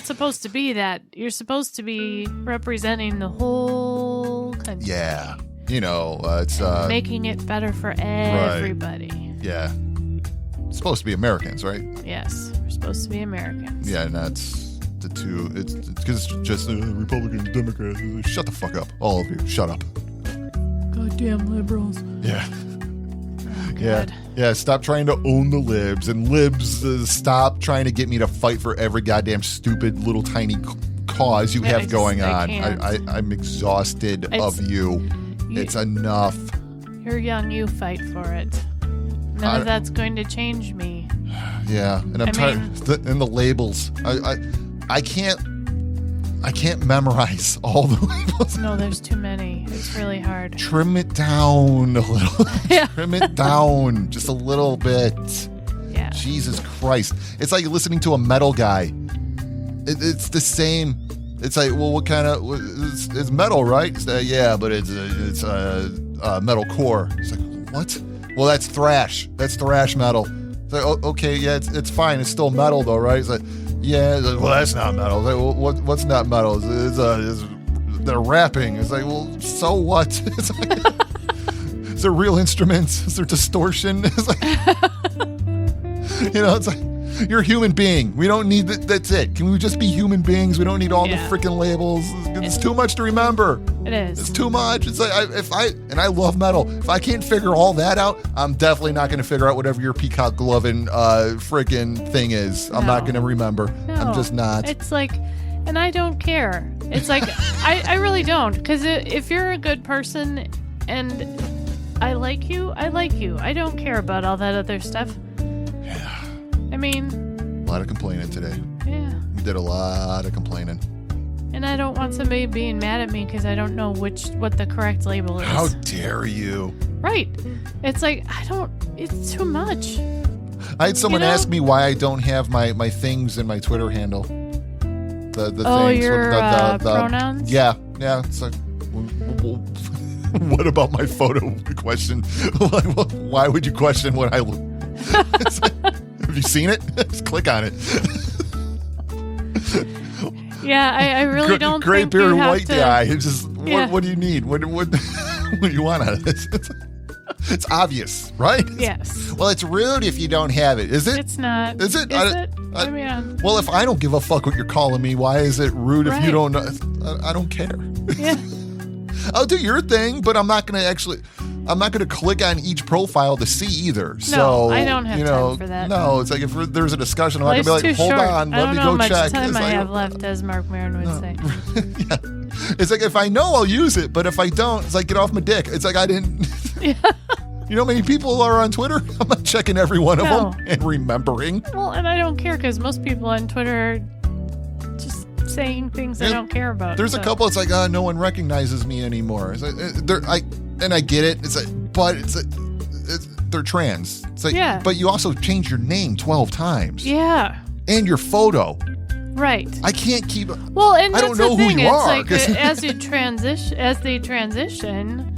supposed to be that. You're supposed to be representing the whole country. Yeah. You know, it's making it better for everybody. Yeah. It's supposed to be Americans, right? Yes, we're supposed to be Americans. Yeah, and that's the two. It's because it's just Republicans, Democrats. Shut the fuck up, all of you. Shut up. Goddamn liberals. Yeah. Oh, Yeah. God. Yeah. Stop trying to own the libs, and libs stop trying to get me to fight for every goddamn stupid little tiny cause you have going on. I'm exhausted of you. It's enough. You're young. You fight for it. None of that's going to change me. Yeah, and I'm tired. And the labels. I can't memorize all the labels. No, there's too many. It's really hard. Trim it down a little. Yeah. Trim it down just a little bit. Yeah. Jesus Christ. It's like listening to a metal guy. It's the same. It's like, well, what kind of... It's metal, right? Yeah, but it's metal core. It's like, what? Well, that's thrash. That's thrash metal. It's like, oh, okay, yeah, it's fine. It's still metal, though, right? It's like, yeah, well, that's not metal. It's like, well, what's not metal? They're rapping. It's like, well, so what? It's like, is there real instruments? Is there distortion? It's like, it's like, you're a human being. We don't need that. That's it. Can we just be human beings? We don't need all the freaking labels. It's too much to remember. It is. It's too much. It's like, I love metal. If I can't figure all that out, I'm definitely not going to figure out whatever your peacock gloving freaking thing is. I'm not going to remember. No. I'm just not. It's like, and I don't care. It's like, I really don't. Because if you're a good person and I like you, I like you. I don't care about all that other stuff. Yeah. I mean, A lot of complaining today. Yeah. We did a lot of complaining. And I don't want somebody being mad at me because I don't know what the correct label is. How dare you? Right. It's like, it's too much. I had someone ask me why I don't have my things in my Twitter handle. The things. Your pronouns? Yeah. Yeah, it's like, what about my photo question? Why would you question what I look? Have you seen it? Just click on it. Yeah, I really don't Gray think beard, you have white to. guy. It's just, Yeah. what do you need? What do you want out of this? It's obvious, right? Yes. Well, it's rude if you don't have it. Is it? It's not. Is it? Is it? I mean, Well, if I don't give a fuck what you're calling me, why is it rude if you Right. don't know? I don't care. yeah. I'll do your thing, but I'm not going to click on each profile to see either. So, I don't have time for that. No, it's like if there's a discussion, I'm not Life's going to be too like, hold short. on, I let don't me know go how much check. time It's I like, have left, as Mark Maron would say. yeah. It's like if I know, I'll use it, but if I don't, it's like, get off my dick. It's like I didn't. Yeah. You know how many people are on Twitter? I'm not checking every one of No. them and remembering. Well, and I don't care because most people on Twitter are just saying things I Yeah. don't care about. There's a so. couple. It's like, no one recognizes me anymore. It's like, I get it. It's like, but they're trans. It's like, Yeah. but you also changed your name 12 times. Yeah. And your photo. Right. I can't keep. Well, and I that's don't know the who thing. you It's are, like 'cause- as they transition,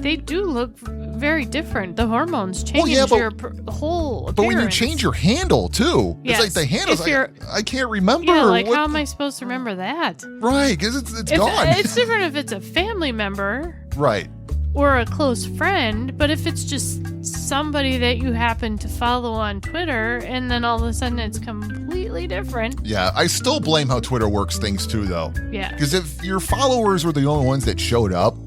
they do look very different. The hormones change yeah, but- your whole appearance. But when you change your handle too, Yes. it's like the handle's If like, you're- I can't remember. yeah, like what, how am I supposed to remember that? Right, because it's gone. It's different if it's a family member Right. or a close friend, but if it's just somebody that you happen to follow on Twitter and then all of a sudden it's completely different. Yeah, I still blame how Twitter works things too, though. Yeah. Because if your followers were the only ones that showed up,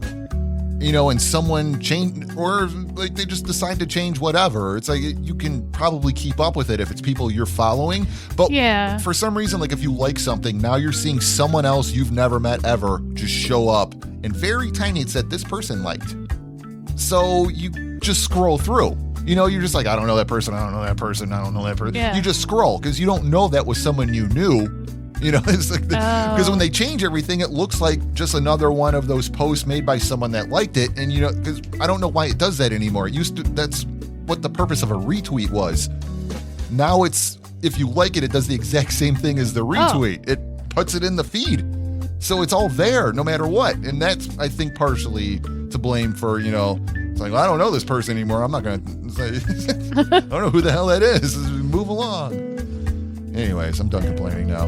and someone changed, or like they just decide to change whatever, it's like you can probably keep up with it if it's people you're following. But Yeah. for some reason, like if you like something, now you're seeing someone else you've never met ever just show up, and very tiny it said this person liked. So you just scroll through. You're just like, I don't know that person, I don't know that person, I don't know that person. Yeah. You just scroll because you don't know that was someone you knew. It's like because when they change everything, it looks like just another one of those posts made by someone that liked it. And because I don't know why it does that anymore. It used to. That's what the purpose of a retweet was. Now it's if you like it, it does the exact same thing as the retweet. It puts it in the feed, so it's all there no matter what. And that's I think partially to blame for It's like, well, I don't know this person anymore. I'm not gonna. Say, I don't know who the hell that is. Move along. Anyways, I'm done complaining now.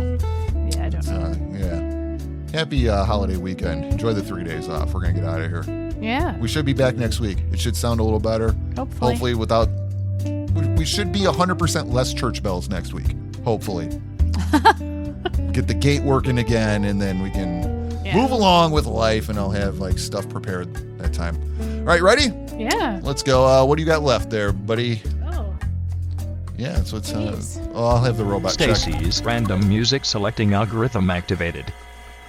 Yeah, I don't know. Yeah. Happy holiday weekend. Enjoy the 3 days off. We're going to get out of here. Yeah. We should be back next week. It should sound a little better. Hopefully. Without. We should be 100% less church bells next week. Hopefully. Get the gate working again, and then we can move along with life, and I'll have stuff prepared that time. All right, ready? Yeah. Let's go. What do you got left there, buddy? Oh. Yeah, so it's. Please. I'll have the robot check. Stacey's random music selecting algorithm activated.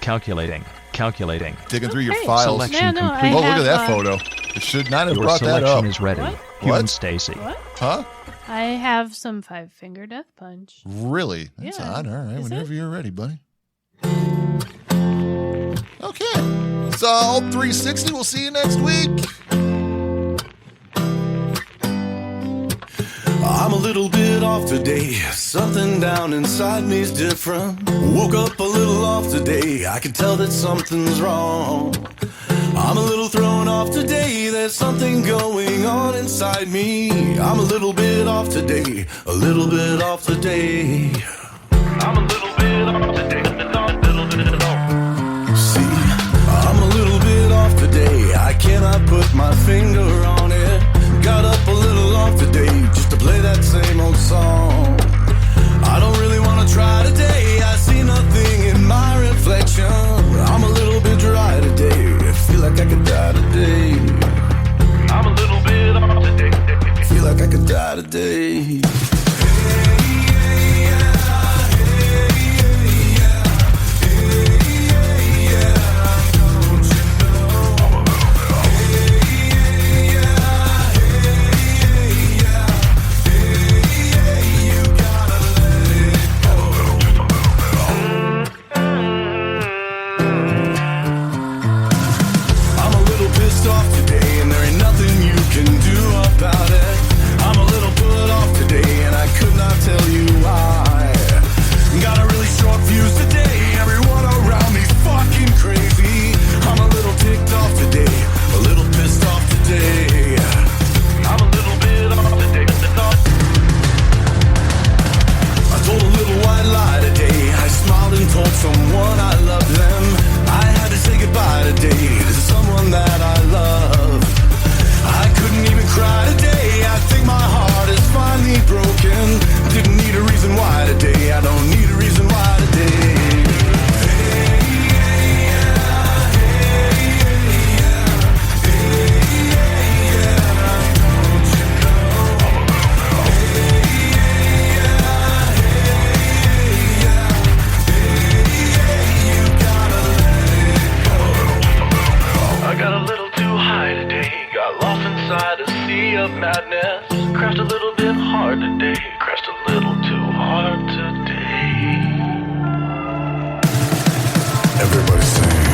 Calculating. Digging through your Okay. files. Selection Yeah, no, I complete. Oh, look at have, that photo. It should not have Your brought that selection up. is ready. What? Human What? Stacey. What? Huh? I have some 5-finger death punch. Really? That's Yeah. odd. All right. Is Whenever it? you're ready, buddy. Okay. So 360. We'll see you next week. I'm a little bit off today. Something down inside me's different. Woke up a little off today. I can tell that something's wrong. I'm a little thrown off today. There's something going on inside me. I'm a little bit off today. A little bit off today. I'm a little bit off today. See, I'm a little bit off today. I cannot put my finger on it. Got up a little off today just to play that same old song. I don't really want to try today. I see nothing in my reflection. I'm a little bit dry today. I feel like I could die today. I'm a little bit off today. Feel like I could die today. I'm a little pissed off today, and there ain't nothing you can do about it. I'm a little put off today, inside a sea of madness. Crashed a little bit hard today. Crashed a little too hard today. Everybody sing.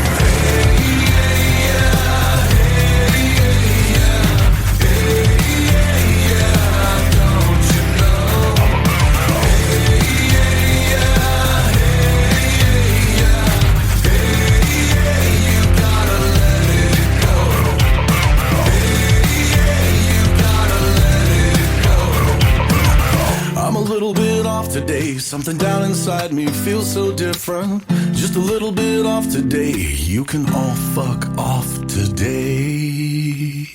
I'm a little bit off today. Something down inside me feels so different. Just a little bit off today. You can all fuck off today.